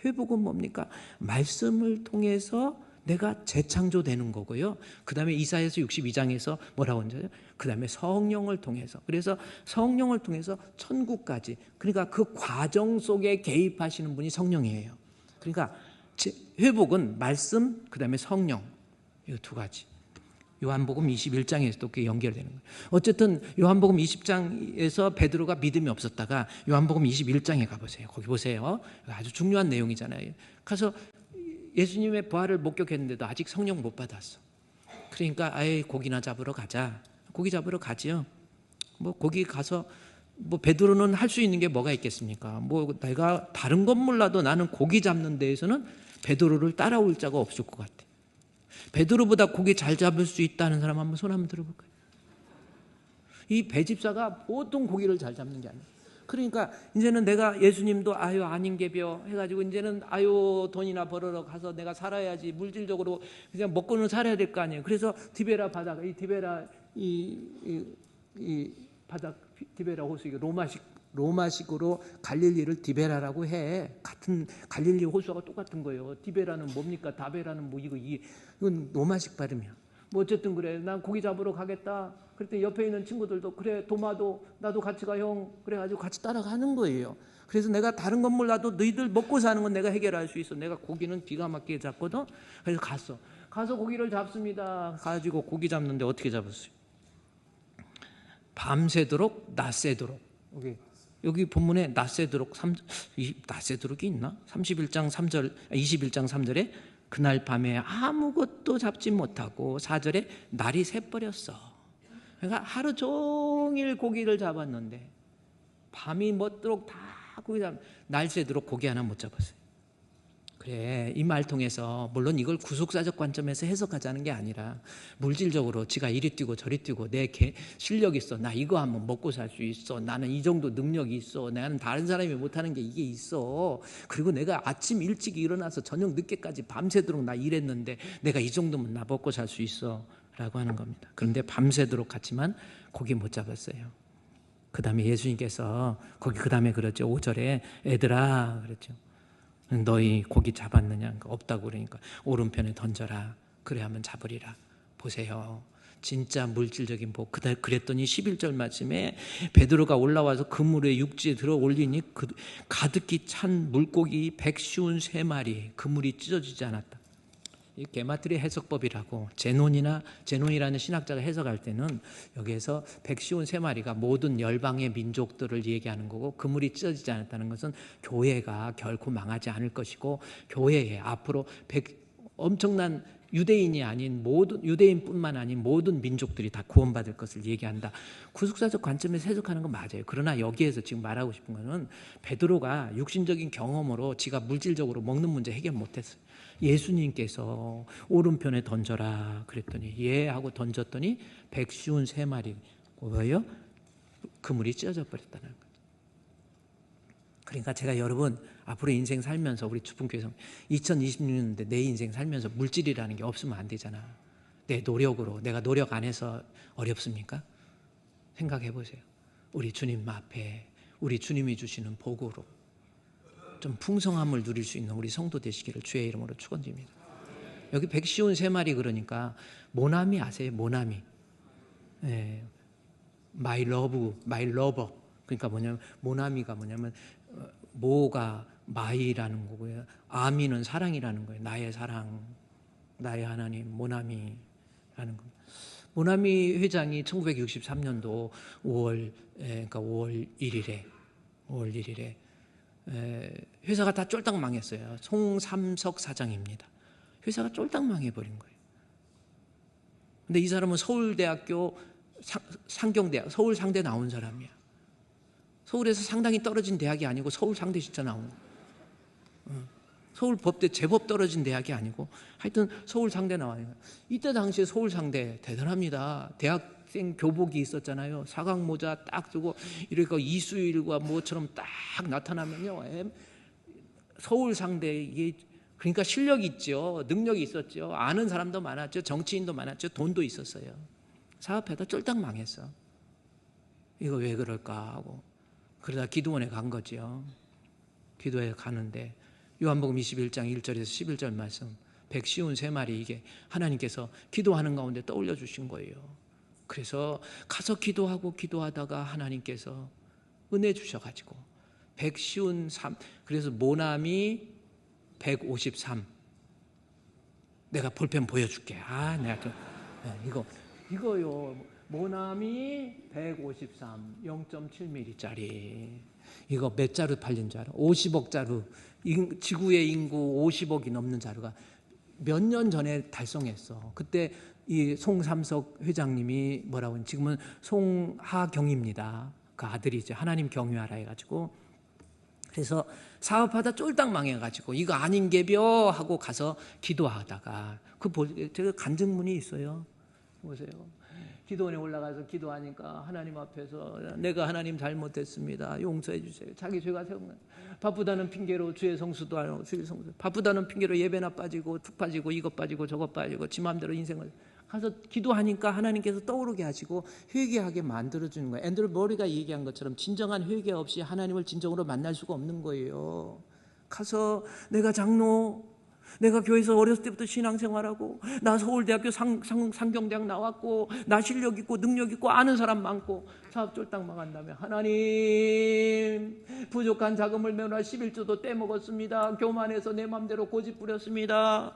회복은 뭡니까? 말씀을 통해서 내가 재창조되는 거고요. 그 다음에 이사야서 62장에서 뭐라고 하죠? 그 다음에 성령을 통해서, 그래서 성령을 통해서 천국까지, 그러니까 그 과정 속에 개입하시는 분이 성령이에요. 그러니까 회복은 말씀, 그 다음에 성령, 이 두 가지. 요한복음 21장에서도 그게 연결되는 거예요. 어쨌든 요한복음 20장에서 베드로가 믿음이 없었다가 요한복음 21장에 가보세요. 거기 보세요. 아주 중요한 내용이잖아요. 가서 예수님의 부활을 목격했는데도 아직 성령 못 받았어. 그러니까 아예 고기나 잡으러 가자. 고기 잡으러 가지요. 뭐 거기 가서 뭐 베드로는 할 수 있는 게 뭐가 있겠습니까? 뭐 내가 다른 건 몰라도 나는 고기 잡는 데에서는 베드로를 따라올 자가 없을 것 같아. 베드로보다 고기 잘 잡을 수 있다는 사람 한번 손 한번 들어볼까요? 이 배집사가 보통 고기를 잘 잡는 게 아니에요. 그러니까 이제는 내가 예수님도 아유 아닌 게벼 해가지고 이제는 아유 돈이나 벌어러 가서 내가 살아야지, 물질적으로 그냥 먹고는 살아야 될 거 아니에요. 그래서 디베라 바다, 이 디베라 이 바다, 디베라 호수, 이게 로마식으로 갈릴리를 디베라라고 해. 같은 갈릴리 호수가 똑같은 거예요. 디베라는 뭡니까? 다베라는 뭐 이건 로마식 발음이야. 뭐 어쨌든 그래. 난 고기 잡으러 가겠다. 그랬더니 옆에 있는 친구들도 그래, 도마도 나도 같이 가 형. 그래가지고 같이 따라가는 거예요. 그래서 내가 다른 건 몰라도 너희들 먹고 사는 건 내가 해결할 수 있어. 내가 고기는 기가 막히게 잡거든. 그래서 가서 고기를 잡습니다. 가지고 고기 잡는데 어떻게 잡았어요? 밤새도록 낮새도록. 여기 본문에 낮새도록, 낮새도록이 있나? 21장 3절에 그날 밤에 아무것도 잡지 못하고 4절에 날이 새버렸어. 그러니까 하루 종일 고기를 잡았는데 밤이 먹도록 다 고기 날 새도록 고기 하나 못 잡았어요. 그래, 이 말 통해서 물론 이걸 구속사적 관점에서 해석하자는 게 아니라 물질적으로 지가 이리 뛰고 저리 뛰고 내 실력 있어, 나 이거 하면 먹고 살 수 있어, 나는 이 정도 능력이 있어, 나는 다른 사람이 못하는 게 이게 있어, 그리고 내가 아침 일찍 일어나서 저녁 늦게까지 밤새도록 나 일했는데 내가 이 정도면 나 먹고 살 수 있어 라고 하는 겁니다. 그런데 밤새도록 갔지만 고기 못 잡았어요. 그 다음에 예수님께서 거기 그 다음에 그랬죠. 5절에 애들아 그랬죠. 너희 고기 잡았느냐? 없다고 그러니까 오른편에 던져라. 그래 하면 잡으리라. 보세요. 진짜 물질적인 복. 그랬더니 11절 말씀에 베드로가 올라와서 그물에 육지에 들어 올리니 가득히 찬 물고기 153마리, 그물이 찢어지지 않았다. 이 게마트리 해석법이라고 제논이라는 신학자가 해석할 때는 여기에서 153마리가 모든 열방의 민족들을 얘기하는 거고, 그물이 찢어지지 않았다는 것은 교회가 결코 망하지 않을 것이고 교회에 앞으로 엄청난 유대인이 아닌 유대인뿐만 아닌 모든 민족들이 다 구원받을 것을 얘기한다. 구속사적 관점에서 해석하는 건 맞아요. 그러나 여기에서 지금 말하고 싶은 거는 베드로가 육신적인 경험으로 지가 물질적으로 먹는 문제 해결 못했어요. 예수님께서 오른편에 던져라 그랬더니 예 하고 던졌더니 153마리 뭐예요? 그물이 찢어져 버렸다는 거예요. 그러니까 제가 여러분 앞으로 인생 살면서 우리 주품교회에서 2026년인데 내 인생 살면서 물질이라는 게 없으면 안 되잖아. 내 노력으로, 내가 노력 안 해서 어렵습니까? 생각해 보세요. 우리 주님 앞에 우리 주님이 주시는 복으로 좀 풍성함을 누릴 수 있는 우리 성도 되시기를 주의 이름으로 축원드립니다. 여기 153마리 그러니까 모나미 아세요? 모나미. 예. My lover. 그러니까 뭐냐면 모나미가 뭐냐면 모가 마이라는 거고요. 아미는 사랑이라는 거예요. 나의 사랑, 나의 하나님, 모나미라는 겁니다. 모나미 회장이 1963년도 5월 1일에 회사가 다 쫄딱 망했어요. 송삼석 사장입니다. 회사가 쫄딱 망해버린 거예요. 근데 이 사람은 서울대학교 상경대학, 서울 상대 나온 사람이야. 서울에서 상당히 떨어진 대학이 아니고 서울 상대 진짜 나온 거예요. 서울 법대 제법 떨어진 대학이 아니고 하여튼 서울 상대 나와요. 이때 당시에 서울 상대 대단합니다. 대학 학생 교복이 있었잖아요. 사각 모자 딱 쓰고 이러니까 이수일과 뭐처럼 딱 나타나면요, 서울 상대 이게 그러니까 실력이 있죠. 능력이 있었죠. 아는 사람도 많았죠. 정치인도 많았죠. 돈도 있었어요. 사업하다 쫄딱 망했어. 이거 왜 그럴까 하고 그러다 기도원에 간 거죠. 기도에 가는데 요한복음 21장 1절에서 11절 말씀, 백시운 3마리 이게 하나님께서 기도하는 가운데 떠올려 주신 거예요. 그래서 가서 기도하고 기도하다가 하나님께서 은혜 주셔가지고 백시운 3, 그래서 모나미 153. 내가 볼펜 보여줄게. 내가 이거요. 모나미 153, 0.7mm짜리. 이거 몇 자루 팔린 줄 알아? 50억 자루. 지구의 인구 50억이 넘는 자루가 몇 년 전에 달성했어. 그때 이 송삼석 회장님이 뭐라고 하면 지금은 송하경입니다. 그 아들이 이제 하나님 경유하라 해가지고 그래서 사업하다 쫄딱 망해가지고 이거 아닌 게벼 하고 가서 기도하다가 제가 간증문이 있어요. 보세요. 기도원에 올라가서 기도하니까 하나님 앞에서 내가 하나님 잘못했습니다. 용서해 주세요. 자기 죄가 생각나. 바쁘다는 핑계로 주의 성수도 안 하고 주의 성수. 바쁘다는 핑계로 예배나 빠지고 툭 빠지고 이것 빠지고 저것 빠지고 지 마음대로 인생을 가서 기도하니까 하나님께서 떠오르게 하시고 회개하게 만들어주는 거예요. 앤드루 머리가 얘기한 것처럼 진정한 회개 없이 하나님을 진정으로 만날 수가 없는 거예요. 가서 내가 장로, 내가 교회에서 어렸을 때부터 신앙생활하고 나 서울대학교 상경대학 나왔고 나 실력 있고 능력 있고 아는 사람 많고 사업 쫄딱 망한 다음에 하나님 부족한 자금을 메우나 11조도 떼먹었습니다. 교만해서 내 맘대로 고집 부렸습니다.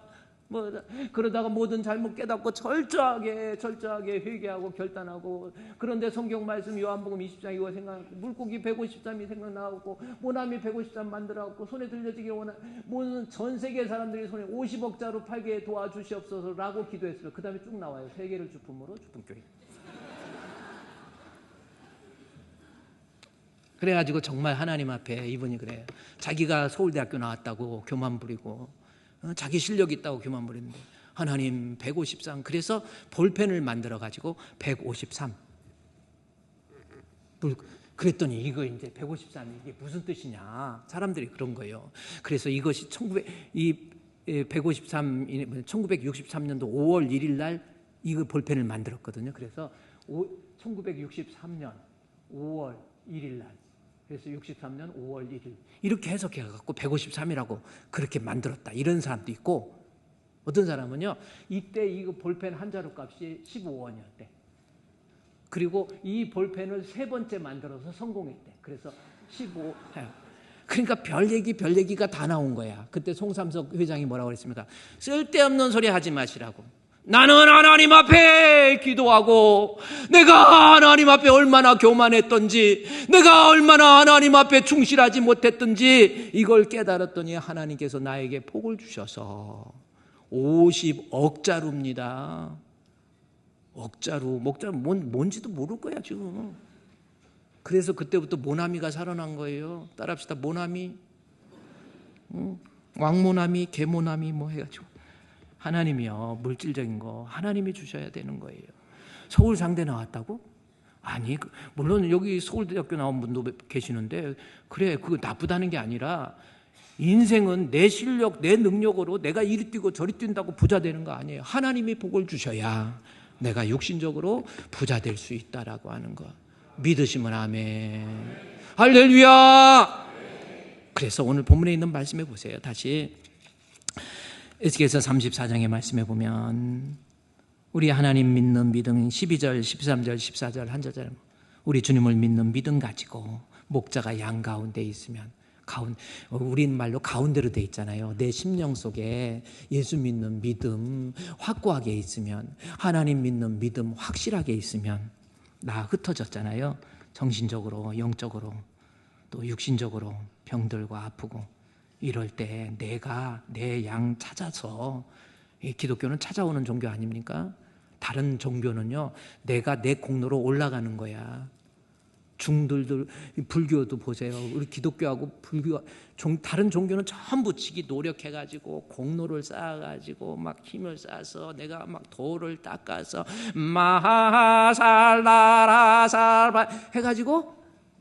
그러다가 모든 잘못 깨닫고 철저하게 회개하고 결단하고 그런데 성경 말씀 요한복음 20장 이거 생각나고 물고기 153이 생각나고 모나미 153 만들어갖고 손에 들려지게 모든 전 세계 사람들이 손에 50억짜리 팔게 도와주시옵소서라고 기도했어요. 그 다음에 쭉 나와요. 세계를 주품으로 주품교회. 그래가지고 정말 하나님 앞에 이분이 그래요. 자기가 서울대학교 나왔다고 교만 부리고 자기 실력 있다고 교만 부리는데 하나님 153. 그래서 볼펜을 만들어 가지고 153. 그랬더니 이거 이제 153이 이게 무슨 뜻이냐? 사람들이 그런 거예요. 그래서 이것이 1963년도 5월 1일 날 이거 볼펜을 만들었거든요. 그래서 1963년 5월 1일 날. 그래서 63년 5월 1일 이렇게 해석해갖고 153이라고 그렇게 만들었다 이런 사람도 있고 어떤 사람은요 이때 이거 볼펜 한 자루 값이 15원이었대. 그리고 이 볼펜을 3번째 만들어서 성공했대. 그래서 15. 그러니까 별 얘기가 다 나온 거야. 그때 송삼석 회장이 뭐라고 그랬습니까? 쓸데없는 소리 하지 마시라고. 나는 하나님 앞에 기도하고 내가 하나님 앞에 얼마나 교만했던지 내가 얼마나 하나님 앞에 충실하지 못했던지 이걸 깨달았더니 하나님께서 나에게 복을 주셔서 50억 자루입니다. 억자루, 목자루 뭔지도 모를 거야 지금. 그래서 그때부터 모나미가 살아난 거예요. 따라합시다. 모나미, 왕모나미, 개모나미 뭐 해가지고 하나님이요 물질적인 거 하나님이 주셔야 되는 거예요. 서울 상대 나왔다고? 아니 물론 여기 서울대학교 나온 분도 계시는데 그래 그거 나쁘다는 게 아니라 인생은 내 실력 내 능력으로 내가 이리 뛰고 저리 뛴다고 부자 되는 거 아니에요. 하나님이 복을 주셔야 내가 육신적으로 부자 될 수 있다라고 하는 거 믿으시면 아멘. 할렐루야. 그래서 오늘 본문에 있는 말씀해 보세요. 다시 에스겔서 34장의 말씀해 보면 우리 하나님 믿는 믿음 12절 13절 14절 한 절짜리 우리 주님을 믿는 믿음 가지고 목자가 양 가운데 있으면 우린 말로 가운데로 돼 있잖아요. 내 심령 속에 예수 믿는 믿음 확고하게 있으면 하나님 믿는 믿음 확실하게 있으면 나 흩어졌잖아요. 정신적으로 영적으로 또 육신적으로 병들고 아프고 이럴 때 내가 내 양 찾아서 기독교는 찾아오는 종교 아닙니까? 다른 종교는요 내가 내 공로로 올라가는 거야. 중들도 불교도 보세요. 우리 기독교하고 불교 다른 종교는 전부 지기 노력해가지고 공로를 쌓아가지고 막 힘을 쌓아서 내가 막 돌을 닦아서 마하살라라살바 해가지고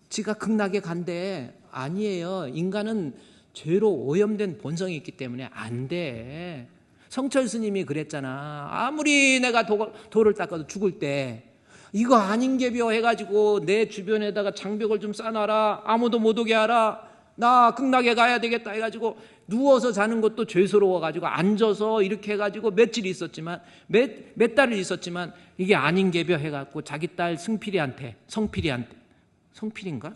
지가 극락에 간대. 아니에요. 인간은 죄로 오염된 본성이 있기 때문에 안 돼. 성철 스님이 그랬잖아. 아무리 내가 돌을 닦아도 죽을 때 이거 아닌 개벼 해가지고 내 주변에다가 장벽을 좀 쌓아놔라. 아무도 못 오게 하라. 나 극락에 가야 되겠다 해가지고 누워서 자는 것도 죄스러워가지고 앉아서 이렇게 해가지고 며칠 있었지만 몇 달을 있었지만 이게 아닌 개벼 해갖고 자기 딸 성필이한테 성필인가?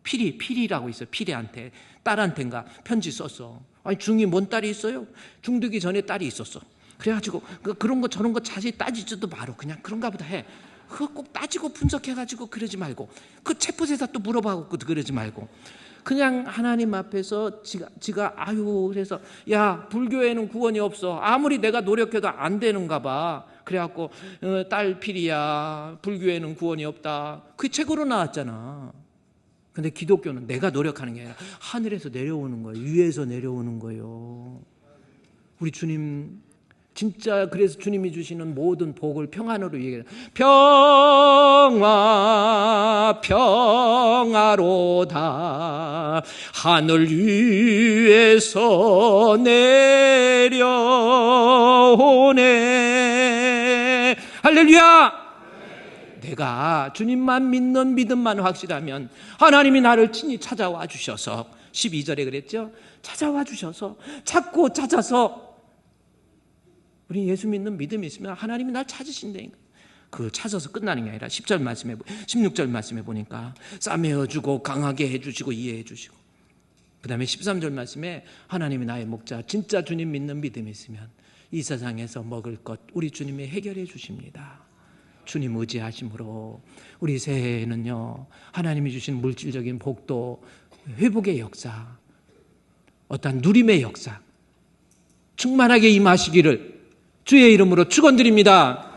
필이라고 있어요. 필이한테 딸한테인가 편지 썼어. 아니 중이 뭔 딸이 있어요? 중되기 전에 딸이 있었어. 그래가지고 그런 거 저런 거 자세히 따지지도 마로 그냥 그런가 보다 해. 그거 꼭 따지고 분석해가지고 그러지 말고 그 체포세사 또 물어봐고 그러지 말고 그냥 하나님 앞에서 지가 아유 그래서 야 불교에는 구원이 없어. 아무리 내가 노력해도 안 되는가 봐. 그래갖고 딸 필이야. 불교에는 구원이 없다. 그게 책으로 나왔잖아. 근데 기독교는 내가 노력하는 게 아니라 하늘에서 내려오는 거예요. 위에서 내려오는 거예요. 우리 주님 진짜 그래서 주님이 주시는 모든 복을 평안으로 얘기해요. 평화로다 하늘 위에서 내려오네. 할렐루야. 내가 주님만 믿는 믿음만 확실하면 하나님이 나를 친히 찾아와 주셔서 12절에 그랬죠. 찾아와 주셔서 찾고 찾아서 우리 예수 믿는 믿음이 있으면 하나님이 날 찾으신다니까. 그 찾아서 끝나는 게 아니라 16절 말씀에 보니까 싸매어 주고 강하게 해주시고 이해해 주시고 그 다음에 13절 말씀에 하나님이 나의 목자 진짜 주님 믿는 믿음이 있으면 이 세상에서 먹을 것 우리 주님이 해결해 주십니다. 주님 의지하심으로 우리 새해에는요 하나님이 주신 물질적인 복도 회복의 역사 어떠한 누림의 역사 충만하게 임하시기를 주의 이름으로 축원드립니다.